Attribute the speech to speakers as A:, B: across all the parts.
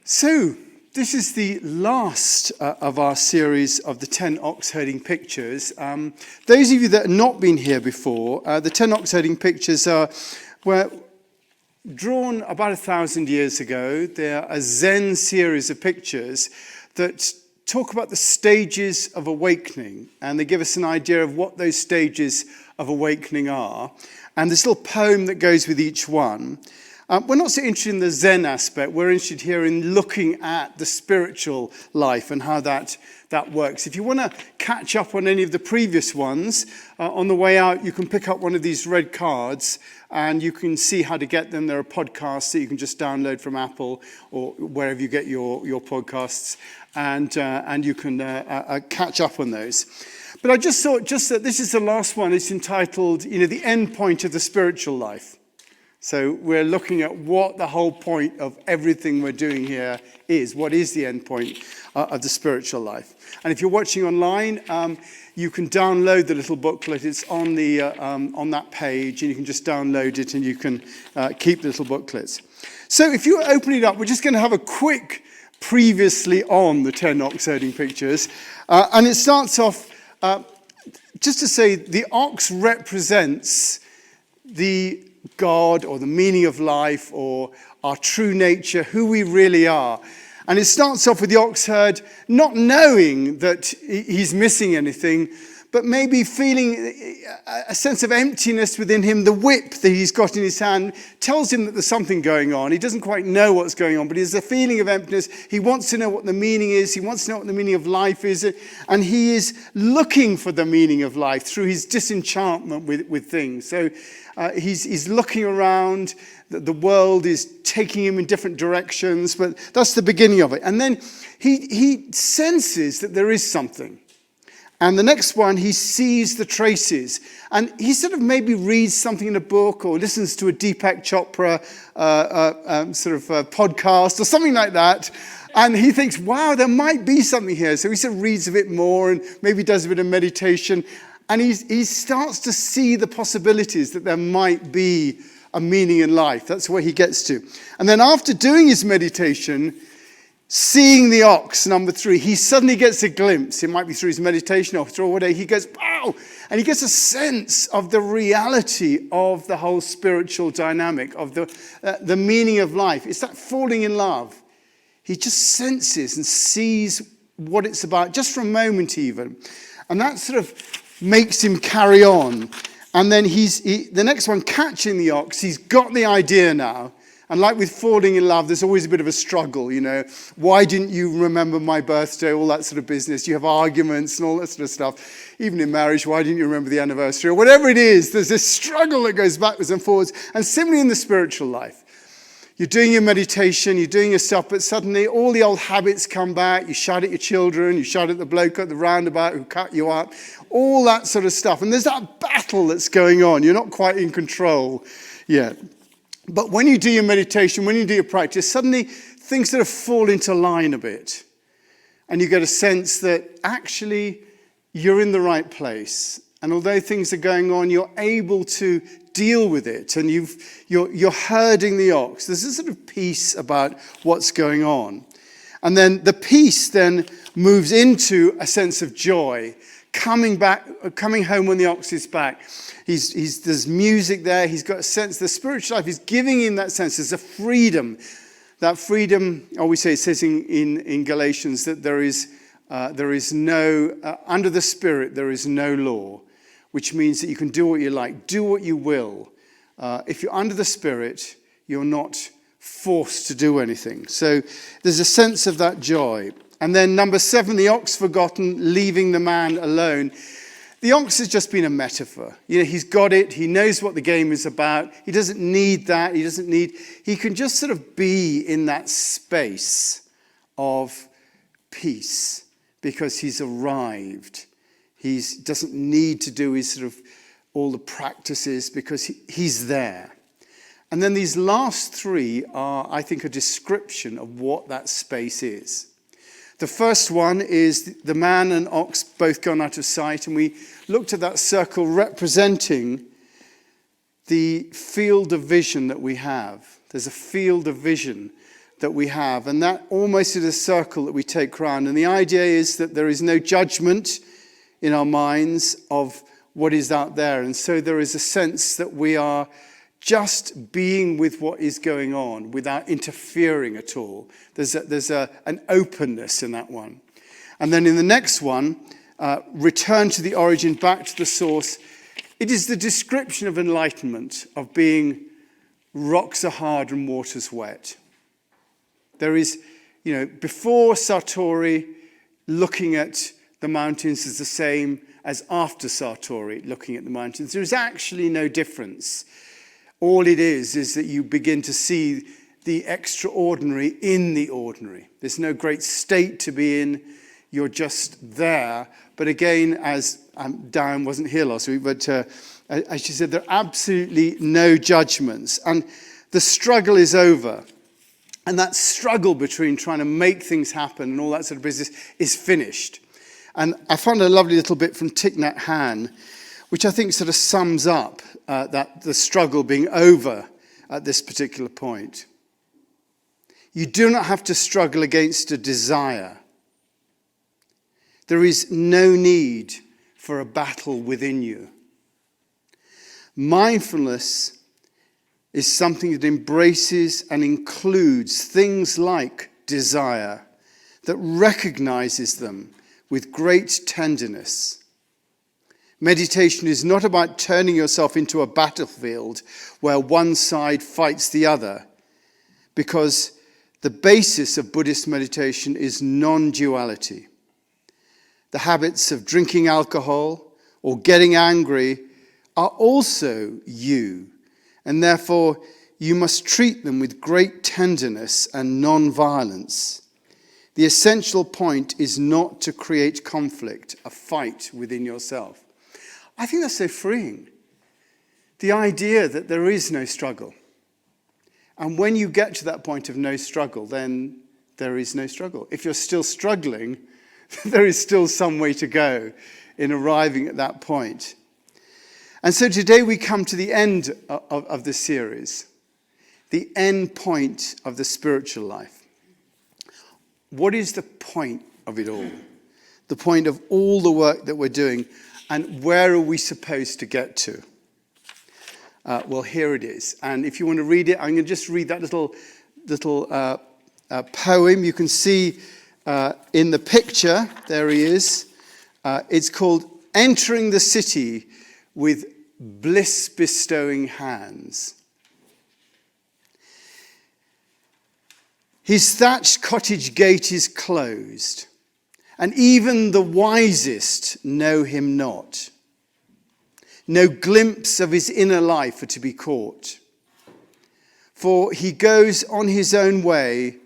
A: So, this is the last of our series of the 10 Oxherding Pictures. Those of you that have not been here before, the 10 Oxherding Pictures were drawn about 1,000 years ago. They're a Zen series of pictures that talk about the stages of awakening, and they give us an idea of what those stages of awakening are. And this little poem that goes with each one. We're not so interested in the Zen aspect. We're interested here in looking at the spiritual life and how that works. If you want to catch up on any of the previous ones, on the way out, you can pick up one of these red cards and you can see how to get them. There are podcasts that you can just download from Apple or wherever you get your podcasts, and you can catch up on those. But I just thought that this is the last one. It's entitled, the end point of the spiritual life. So we're looking at what the whole point of everything we're doing here is. What is the end point of the spiritual life? And if you're watching online, you can download the little booklet. It's on that page, and you can just download it, and you can keep the little booklets. So if you open it up, we're just going to have a quick previously on the 10 Oxherding Pictures. And it starts off, just to say, the ox represents the God or the meaning of life or our true nature, who we really are. And it starts off with the ox herd not knowing that he's missing anything, but maybe feeling a sense of emptiness within him. The whip that he's got in his hand tells him that there's something going on. He doesn't quite know what's going on, but there's a feeling of emptiness. He wants to know what the meaning is. He wants to know what the meaning of life is. And he is looking for the meaning of life through his disenchantment with things. So he's looking around. The world is taking him in different directions, but that's the beginning of it. And then he senses that there is something. And the next one, he sees the traces. And he sort of maybe reads something in a book or listens to a Deepak Chopra podcast or something like that. And he thinks, wow, there might be something here. So he sort of reads a bit more and maybe does a bit of meditation. And he starts to see the possibilities that there might be a meaning in life. That's where he gets to. And then after doing his meditation, seeing the ox, number 3, he suddenly gets a glimpse. It might be through his meditation or through whatever. He goes, wow! And he gets a sense of the reality of the whole spiritual dynamic, of the meaning of life. It's that falling in love. He just senses and sees what it's about, just for a moment even. And that sort of makes him carry on. And then the next one, catching the ox, he's got the idea now. And like with falling in love, there's always a bit of a struggle, Why didn't you remember my birthday? All that sort of business. You have arguments and all that sort of stuff. Even in marriage, why didn't you remember the anniversary? Or whatever it is, there's this struggle that goes backwards and forwards. And similarly in the spiritual life. You're doing your meditation, you're doing your stuff, but suddenly all the old habits come back. You shout at your children, you shout at the bloke at the roundabout who cut you up. All that sort of stuff. And there's that battle that's going on. You're not quite in control yet. But when you do your meditation, when you do your practice, suddenly things sort of fall into line a bit. And you get a sense that actually you're in the right place. And although things are going on, you're able to deal with it. And you're herding the ox. There's a sort of peace about what's going on. And then the peace then moves into a sense of joy. Coming home when the ox is back. There's music there. He's got a sense. The spiritual life is giving him that sense. There's a freedom. That freedom, it says in Galatians that there is no, under the Spirit, there is no law, which means that you can do what you like, do what you will. If you're under the Spirit, you're not forced to do anything. So there's a sense of that joy. And then number 7, the ox forgotten, leaving the man alone. The ox has just been a metaphor. He's got it. He knows what the game is about. He doesn't need that. He can just sort of be in that space of peace because he's arrived. He doesn't need to do his sort of all the practices because he's there. And then these last 3 are, I think, a description of what that space is. The first one is the man and ox both gone out of sight, and we looked at that circle representing the field of vision that we have. There's a field of vision that we have. And that almost is a circle that we take round. And the idea is that there is no judgment in our minds of what is out there. And so there is a sense that we are just being with what is going on without interfering at all. There's an openness in that one. And then in the next one, return to the origin, back to the source. It is the description of enlightenment, of being rocks are hard and water's wet. There is, before Satori, looking at the mountains is the same as after Satori, looking at the mountains. There is actually no difference. All it is that you begin to see the extraordinary in the ordinary. There's no great state to be in. You're just there. But again, as Diane wasn't here last week, but as she said, there are absolutely no judgments. And the struggle is over. And that struggle between trying to make things happen and all that sort of business is finished. And I found a lovely little bit from Thich Nhat Hanh, which I think sort of sums up that the struggle being over at this particular point. You do not have to struggle against a desire. There is no need for a battle within you. Mindfulness is something that embraces and includes things like desire, that recognizes them with great tenderness. Meditation is not about turning yourself into a battlefield where one side fights the other, because the basis of Buddhist meditation is non-duality. The habits of drinking alcohol or getting angry are also you, and therefore you must treat them with great tenderness and non-violence. The essential point is not to create conflict, a fight within yourself. I think that's so freeing. The idea that there is no struggle. And when you get to that point of no struggle, then there is no struggle. If you're still struggling, there is still some way to go in arriving at that point. And so today we come to the end of the series, the end point of the spiritual life. What is the point of it all? The point of all the work that we're doing, and where are we supposed to get to? Well, here it is. And if you want to read it, I'm going to just read that little poem. You can see in the picture, there he is. It's called Entering the City with Bliss-Bestowing Hands. His thatched cottage gate is closed, and even the wisest know him not. No glimpse of his inner life are to be caught, for he goes on his own way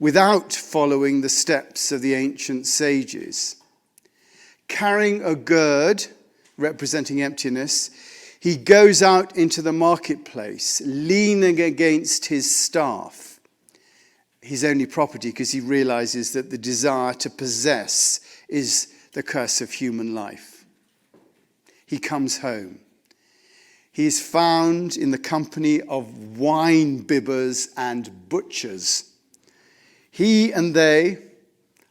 A: without following the steps of the ancient sages. Carrying a gourd, representing emptiness, he goes out into the marketplace, leaning against his staff, his only property, because he realizes that the desire to possess is the curse of human life. He comes home. He is found in the company of wine bibbers and butchers. He and they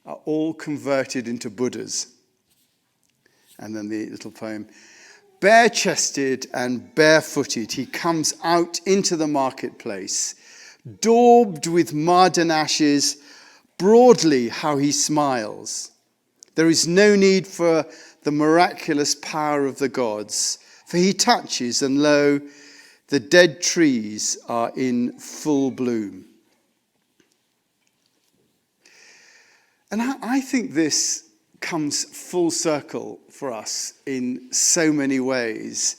A: are all converted into Buddhas. And then the little poem. Bare-chested and barefooted, he comes out into the marketplace, daubed with mud and ashes, broadly how he smiles. There is no need for the miraculous power of the gods, for he touches, and lo, the dead trees are in full bloom. And I think this comes full circle for us in so many ways.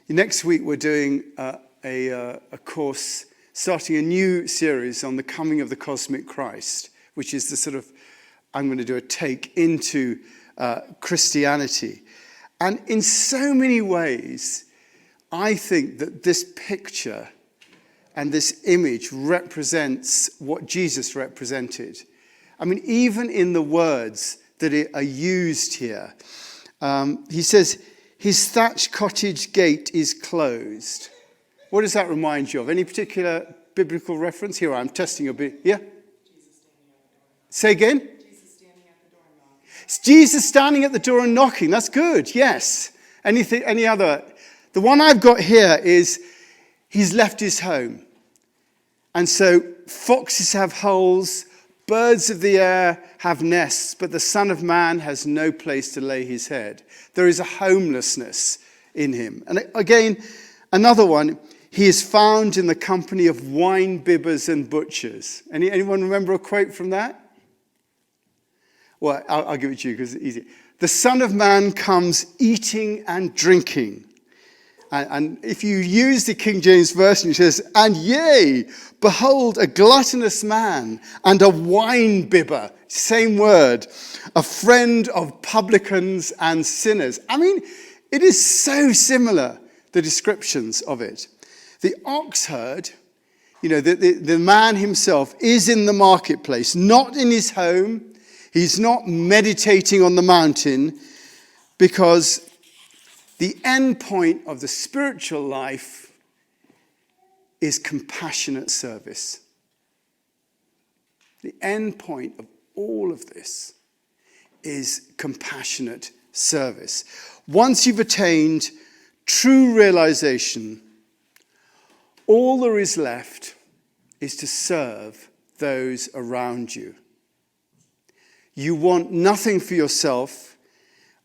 A: Next week we're doing a course, starting a new series on the coming of the cosmic Christ, which is the sort of, I'm going to do a take into Christianity. And in so many ways, I think that this picture and this image represents what Jesus represented. I mean, even in the words that are used here, he says, his thatched cottage gate is closed. What does that remind you of? Any particular biblical reference? Here, I'm testing a bit. Yeah? Say again? It's Jesus standing at the door and knocking. That's good, yes. Any other? The one I've got here is he's left his home. And so foxes have holes, birds of the air have nests, but the Son of Man has no place to lay his head. There is a homelessness in him. And again, another one, he is found in the company of wine bibbers and butchers. Anyone remember a quote from that? Well, I'll give it to you because it's easy. The Son of Man comes eating and drinking. And if you use the King James Version, it says, and yea, behold, a gluttonous man and a wine bibber, same word, a friend of publicans and sinners. I mean, it is so similar, the descriptions of it. The ox herd, the man himself is in the marketplace, not in his home. He's not meditating on the mountain, because the end point of the spiritual life is compassionate service. The end point of all of this is compassionate service. Once you've attained true realization, all there is left is to serve those around you. You want nothing for yourself,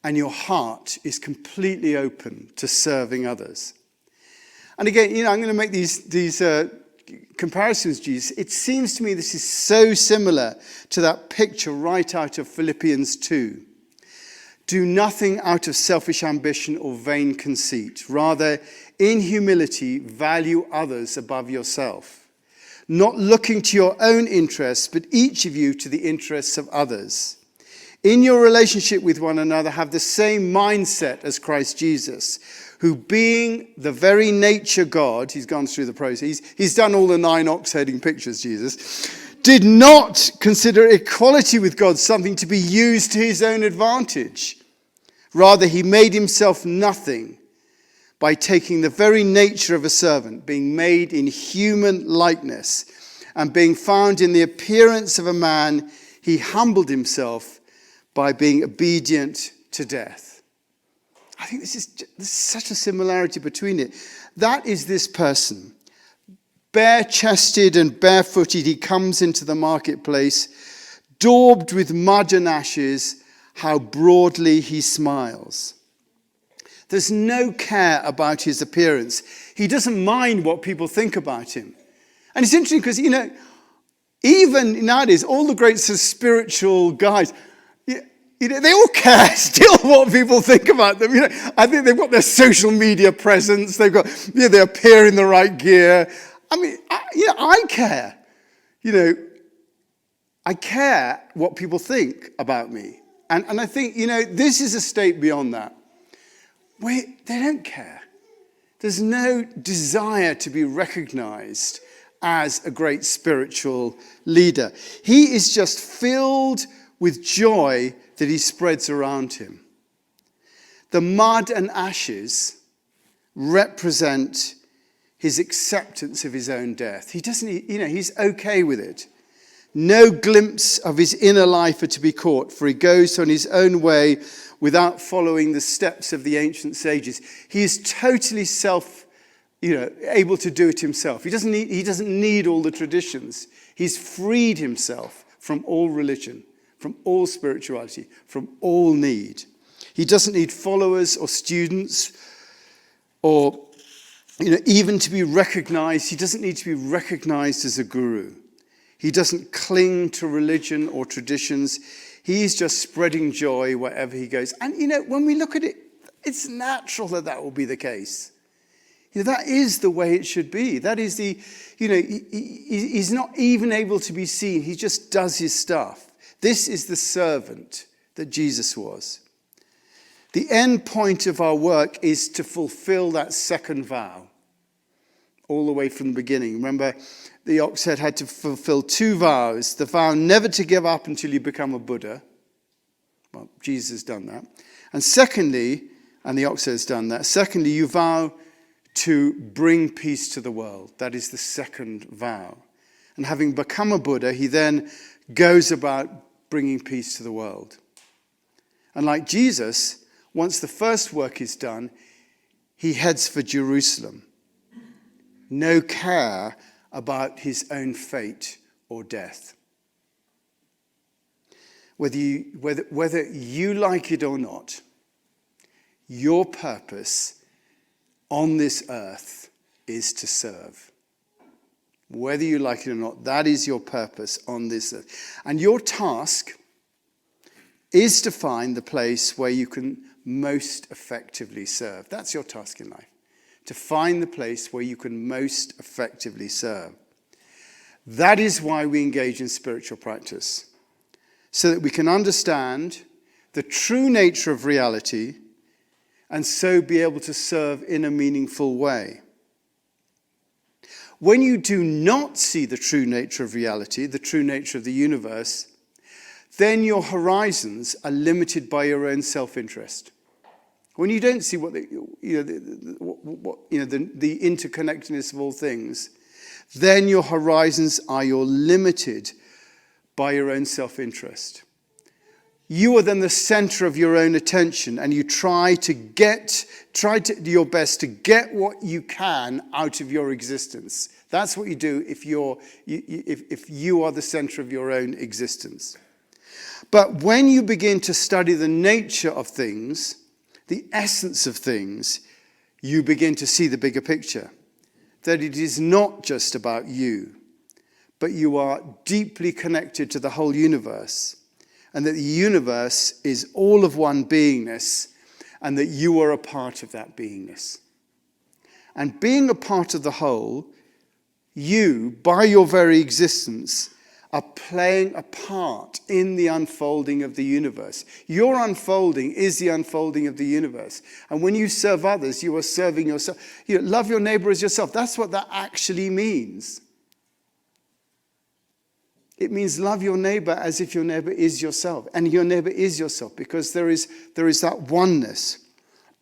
A: and your heart is completely open to serving others. And again, I'm going to make these comparisons, Jesus. It seems to me this is so similar to that picture right out of Philippians 2. Do nothing out of selfish ambition or vain conceit. Rather, in humility, value others above yourself. Not looking to your own interests, but each of you to the interests of others. In your relationship with one another, have the same mindset as Christ Jesus, who being the very nature God, he's gone through the process, he's done all the 9 Oxherding Pictures, Jesus, did not consider equality with God something to be used to his own advantage. Rather, he made himself nothing by taking the very nature of a servant, being made in human likeness, and being found in the appearance of a man, he humbled himself by being obedient to death. I think there's such a similarity between it. That is this person. Bare-chested and barefooted, he comes into the marketplace, daubed with mud and ashes, how broadly he smiles. There's no care about his appearance. He doesn't mind what people think about him. And it's interesting because, even nowadays, all the great sort of spiritual guys, they all care still what people think about them. I think they've got their social media presence. They've got, they appear in the right gear. I mean, I care. I care what people think about me. And I think, this is a state beyond that. Where they don't care. There's no desire to be recognized as a great spiritual leader. He is just filled with joy that he spreads around him. The mud and ashes represent his acceptance of his own death. He doesn't, he's okay with it. No glimpse of his inner life are to be caught, for he goes on his own way without following the steps of the ancient sages. He is totally able to do it himself. He doesn't need all the traditions. He's freed himself from all religion, from all spirituality, from all need. He doesn't need followers or students or even to be recognized. He doesn't need to be recognized as a guru. He doesn't cling to religion or traditions. He's just spreading joy wherever he goes. And, when we look at it, it's natural that will be the case. That is the way it should be. That is he's not even able to be seen. He just does his stuff. This is the servant that Jesus was. The end point of our work is to fulfill that second vow, all the way from the beginning. Remember, the ox head had to fulfill 2 vows. The vow never to give up until you become a Buddha. Well, Jesus has done that. And secondly, and the ox head has done that, secondly, you vow to bring peace to the world. That is the second vow. And having become a Buddha, he then goes about bringing peace to the world. And like Jesus, once the first work is done, he heads for Jerusalem. No care about his own fate or death. Whether you like it or not, your purpose on this earth is to serve. Whether you like it or not, that is your purpose on this earth. And your task is to find the place where you can most effectively serve. That's your task in life. To find the place where you can most effectively serve. That is why we engage in spiritual practice. So that we can understand the true nature of reality and so be able to serve in a meaningful way. When you do not see the true nature of reality, the true nature of the universe, then your horizons are limited by your own self-interest. When you don't see the interconnectedness of all things, then your horizons are limited by your own self-interest. You are then the center of your own attention, and you try to do your best to get what you can out of your existence. That's what you do if you are the center of your own existence. But when you begin to study the nature of things, the essence of things, you begin to see the bigger picture. That it is not just about you, but you are deeply connected to the whole universe. And that the universe is all of one beingness, and that you are a part of that beingness. And being a part of the whole, you, by your very existence, are playing a part in the unfolding of the universe. Your unfolding is the unfolding of the universe. And when you serve others, you are serving yourself. Love your neighbor as yourself. That's what that actually means. It means love your neighbor as if your neighbor is yourself. And your neighbor is yourself because there is that oneness.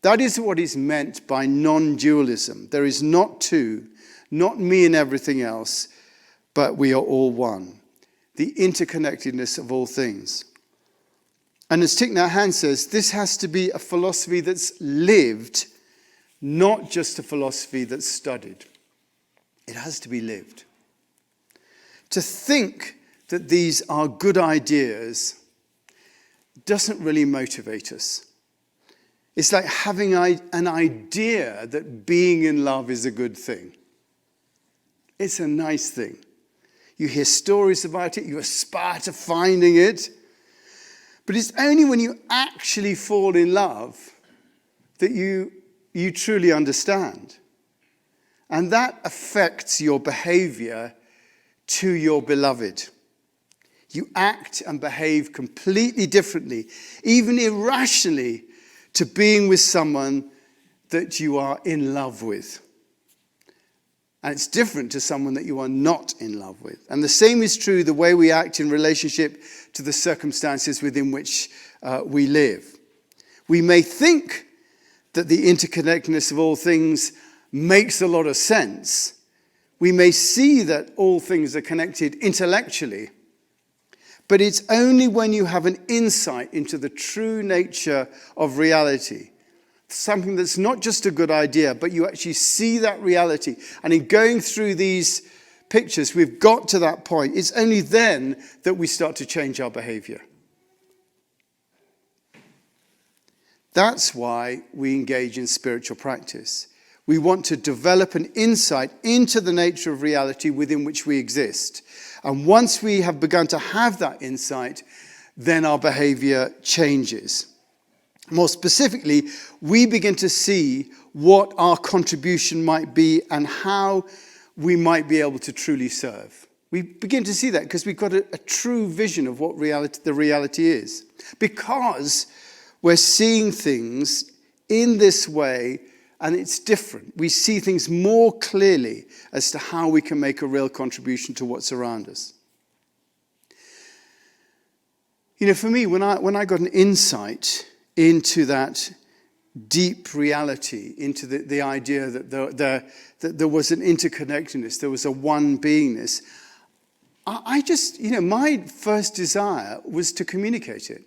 A: That is what is meant by non-dualism. There is not two, not me and everything else, but we are all one. The interconnectedness of all things. And as Thich Nhat Hanh says, this has to be a philosophy that's lived, not just a philosophy that's studied. It has to be lived. To think that these are good ideas doesn't really motivate us. It's like having an idea that being in love is a good thing. It's a nice thing. You hear stories about it, you aspire to finding it, but it's only when you actually fall in love that you truly understand. And that affects your behavior to your beloved. You act and behave completely differently, even irrationally, to being with someone that you are in love with. And it's different to someone that you are not in love with. And the same is true the way we act in relationship to the circumstances within which we live. We may think that the interconnectedness of all things makes a lot of sense. We may see that all things are connected intellectually. But it's only when you have an insight into the true nature of reality, something that's not just a good idea, but you actually see that reality. And in going through these pictures, we've got to that point. It's only then that we start to change our behavior. That's why we engage in spiritual practice. We want to develop an insight into the nature of reality within which we exist. And once we have begun to have that insight, then our behavior changes. More specifically, we begin to see what our contribution might be and how we might be able to truly serve. We begin to see that because we've got a true vision of what the reality is. Because we're seeing things in this way, and it's different. We see things more clearly as to how we can make a real contribution to what's around us. For me, when I got an insight into that deep reality, into the idea that there was an interconnectedness, there was a one beingness, I just, my first desire was to communicate it.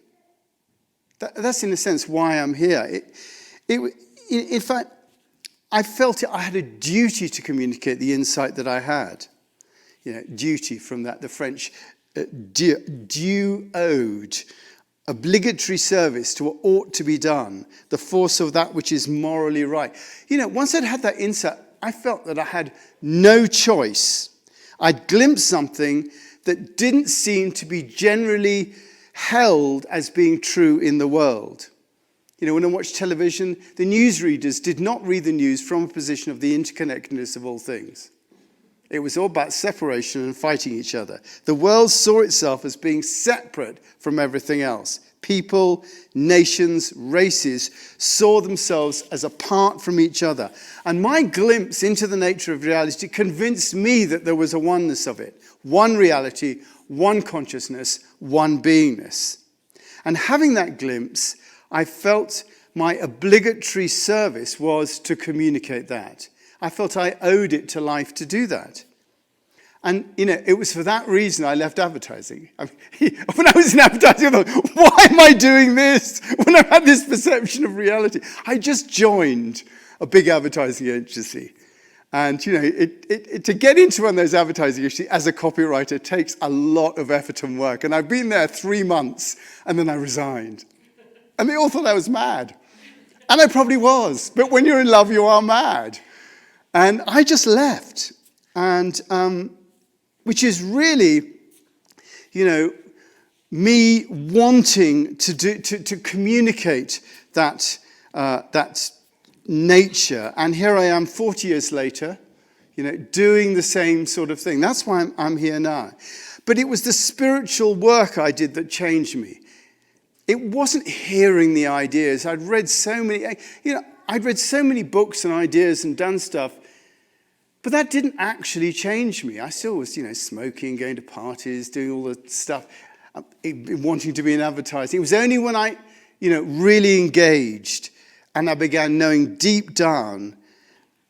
A: That's in a sense why I'm here. In fact, I felt I had a duty to communicate the insight that I had. Duty from that, the French due owed, obligatory service to what ought to be done, the force of that which is morally right. Once I'd had that insight, I felt that I had no choice. I'd glimpsed something that didn't seem to be generally held as being true in the world. When I watched television, the newsreaders did not read the news from a position of the interconnectedness of all things. It was all about separation and fighting each other. The world saw itself as being separate from everything else. People, nations, races saw themselves as apart from each other. And my glimpse into the nature of reality convinced me that there was a oneness of it. One reality, one consciousness, one beingness. And having that glimpse, I felt my obligatory service was to communicate that. I felt I owed it to life to do that. And, it was for that reason I left advertising. When I was in advertising, I thought, why am I doing this? When I had this perception of reality. I just joined a big advertising agency. And, to get into one of those advertising agencies as a copywriter takes a lot of effort and work. And I've been there 3 months, and then I resigned. And they all thought I was mad. And I probably was. But when you're in love, you are mad. And I just left. And which is really, me wanting to communicate that nature. And here I am 40 years later, doing the same sort of thing. That's why I'm here now. But it was the spiritual work I did that changed me. It wasn't hearing the ideas. I'd read so many books and ideas and done stuff, but that didn't actually change me. I still was, smoking, going to parties, doing all the stuff, wanting to be in advertising. It was only when I, really engaged and I began knowing deep down,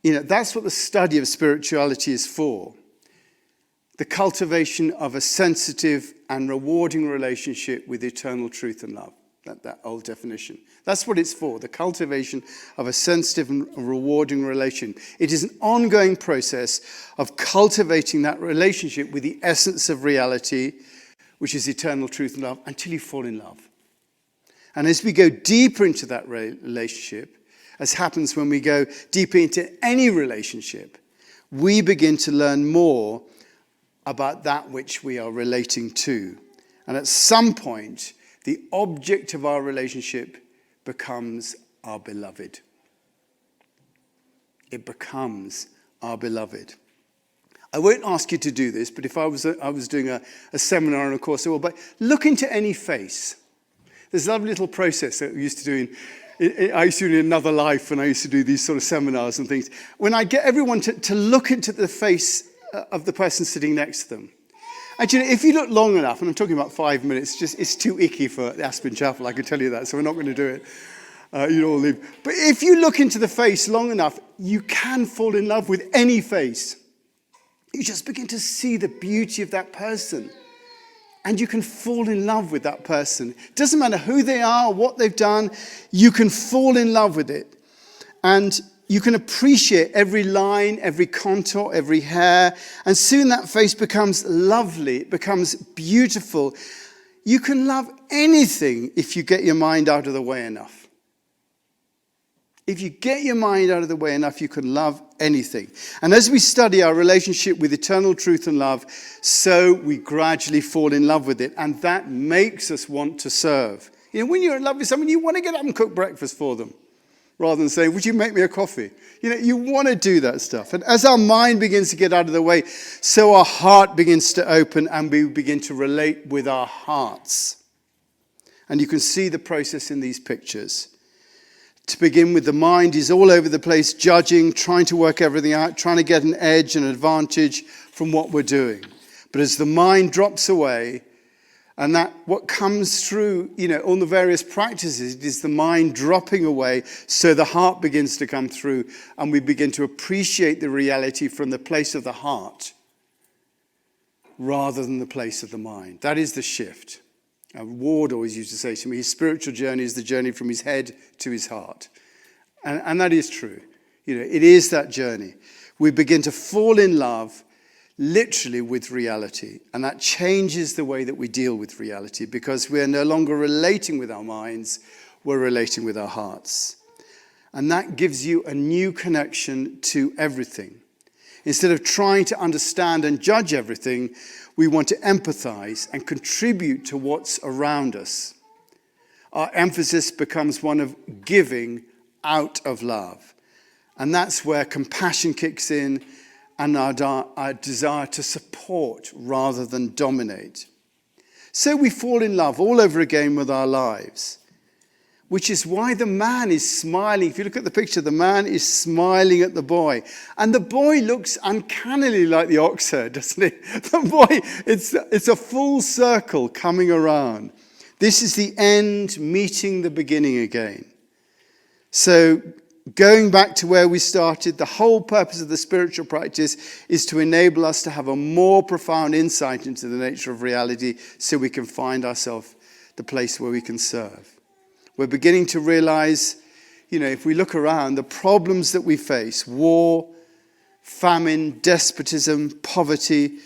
A: that's what the study of spirituality is for. The cultivation of a sensitive and rewarding relationship with eternal truth and love. That old definition. That's what it's for, the cultivation of a sensitive and rewarding relation. It is an ongoing process of cultivating that relationship with the essence of reality, which is eternal truth and love, until you fall in love. And as we go deeper into that relationship, as happens when we go deeper into any relationship, we begin to learn more about that which we are relating to. And at some point, the object of our relationship becomes our beloved. It becomes our beloved. I won't ask you to do this, but if I was doing a seminar and a course, but look into any face. There's a lovely little process that we used to do I used to do in another life when I used to do these sort of seminars and things. When I get everyone to look into the face of the person sitting next to them. And if you look long enough, and I'm talking about 5 minutes, it's too icky for Aspen Chapel, I can tell you that, so we're not going to do it. You'd all leave. But if you look into the face long enough, you can fall in love with any face. You just begin to see the beauty of that person. And you can fall in love with that person. It doesn't matter who they are, what they've done, you can fall in love with it. And you can appreciate every line, every contour, every hair, and soon that face becomes lovely, it becomes beautiful. You can love anything if you get your mind out of the way enough. If you get your mind out of the way enough, you can love anything. And as we study our relationship with eternal truth and love, so we gradually fall in love with it, and that makes us want to serve. When you're in love with someone, you want to get up and cook breakfast for them. Rather than saying, would you make me a coffee? You want to do that stuff. And as our mind begins to get out of the way, so our heart begins to open and we begin to relate with our hearts. And you can see the process in these pictures. To begin with, the mind is all over the place, judging, trying to work everything out, trying to get an edge, an advantage from what we're doing. But as the mind drops away And that what comes through, on the various practices is the mind dropping away so the heart begins to come through and we begin to appreciate the reality from the place of the heart rather than the place of the mind. That is the shift. Ward always used to say to me, his spiritual journey is the journey from his head to his heart. And that is true. It is that journey. We begin to fall in love literally with reality. And that changes the way that we deal with reality because we're no longer relating with our minds, we're relating with our hearts. And that gives you a new connection to everything. Instead of trying to understand and judge everything, we want to empathize and contribute to what's around us. Our emphasis becomes one of giving out of love. And that's where compassion kicks in and our desire to support rather than dominate. So we fall in love all over again with our lives, which is why the man is smiling. If you look at the picture, the man is smiling at the boy. And the boy looks uncannily like the ox herd, doesn't it? The boy, it's a full circle coming around. This is the end meeting the beginning again. So going back to where we started, the whole purpose of the spiritual practice is to enable us to have a more profound insight into the nature of reality so we can find ourselves the place where we can serve. We're beginning to realize, if we look around, the problems that we face, war, famine, despotism, poverty,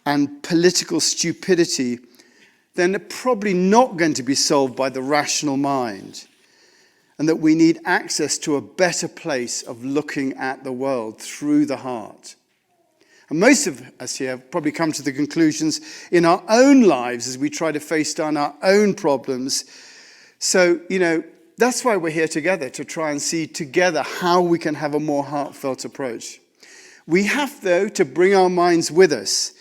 A: and political stupidity, then they're probably not going to be solved by the rational mind. And that we need access to a better place of looking at the world through the heart. And most of us here have probably come to the conclusions in our own lives as we try to face down our own problems. So, that's why we're here together, to try and see together how we can have a more heartfelt approach. We have, though, to bring our minds with us.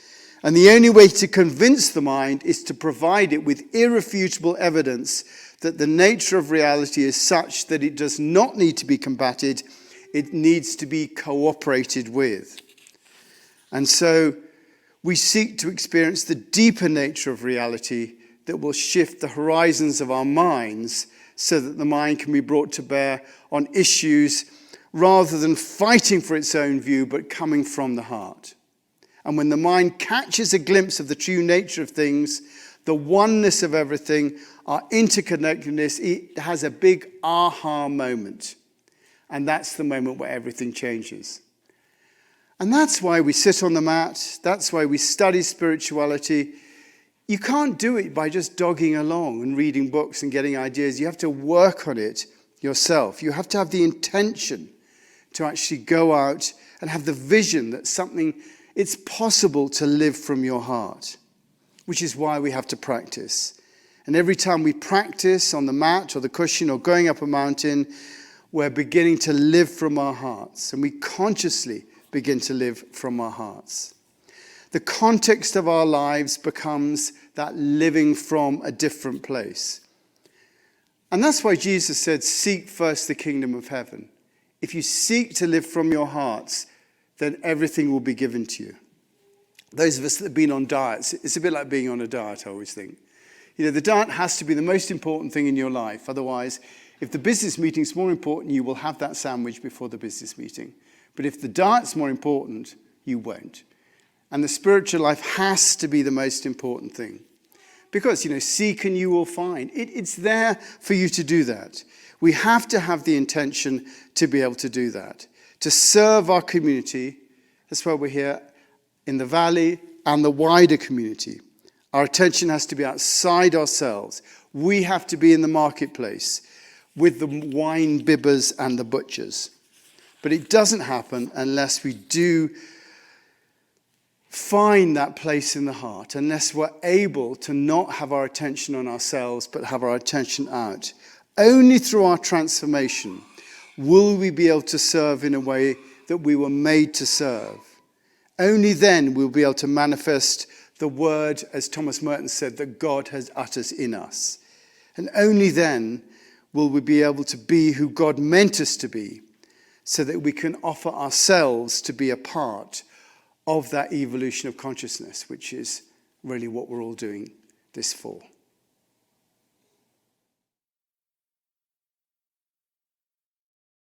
A: And the only way to convince the mind is to provide it with irrefutable evidence that the nature of reality is such that it does not need to be combated, it needs to be cooperated with. And so we seek to experience the deeper nature of reality that will shift the horizons of our minds so that the mind can be brought to bear on issues rather than fighting for its own view, but coming from the heart. And when the mind catches a glimpse of the true nature of things, the oneness of everything, our interconnectedness, it has a big aha moment. And that's the moment where everything changes. And that's why we sit on the mat. That's why we study spirituality. You can't do it by just dogging along and reading books and getting ideas. You have to work on it yourself. You have to have the intention to actually go out and have the vision that it's possible to live from your heart, which is why we have to practice. And every time we practice on the mat or the cushion or going up a mountain, we're beginning to live from our hearts. And we consciously begin to live from our hearts. The context of our lives becomes that living from a different place. And that's why Jesus said, seek first the kingdom of heaven. If you seek to live from your hearts, then everything will be given to you. Those of us that have been on diets, it's a bit like being on a diet, I always think. The diet has to be the most important thing in your life. Otherwise, if the business meeting's more important, you will have that sandwich before the business meeting. But if the diet's more important, you won't. And the spiritual life has to be the most important thing. Because, seek and you will find. It's there for you to do that. We have to have the intention to be able to do that. To serve our community. That's why we're here in the valley and the wider community. Our attention has to be outside ourselves. We have to be in the marketplace with the wine bibbers and the butchers. But it doesn't happen unless we do find that place in the heart, unless we're able to not have our attention on ourselves, but have our attention out. Only through our transformation will we be able to serve in a way that we were made to serve. Only then we'll be able to manifest the word, as Thomas Merton said, that God has uttered in us. And only then will we be able to be who God meant us to be, so that we can offer ourselves to be a part of that evolution of consciousness, which is really what we're all doing this for?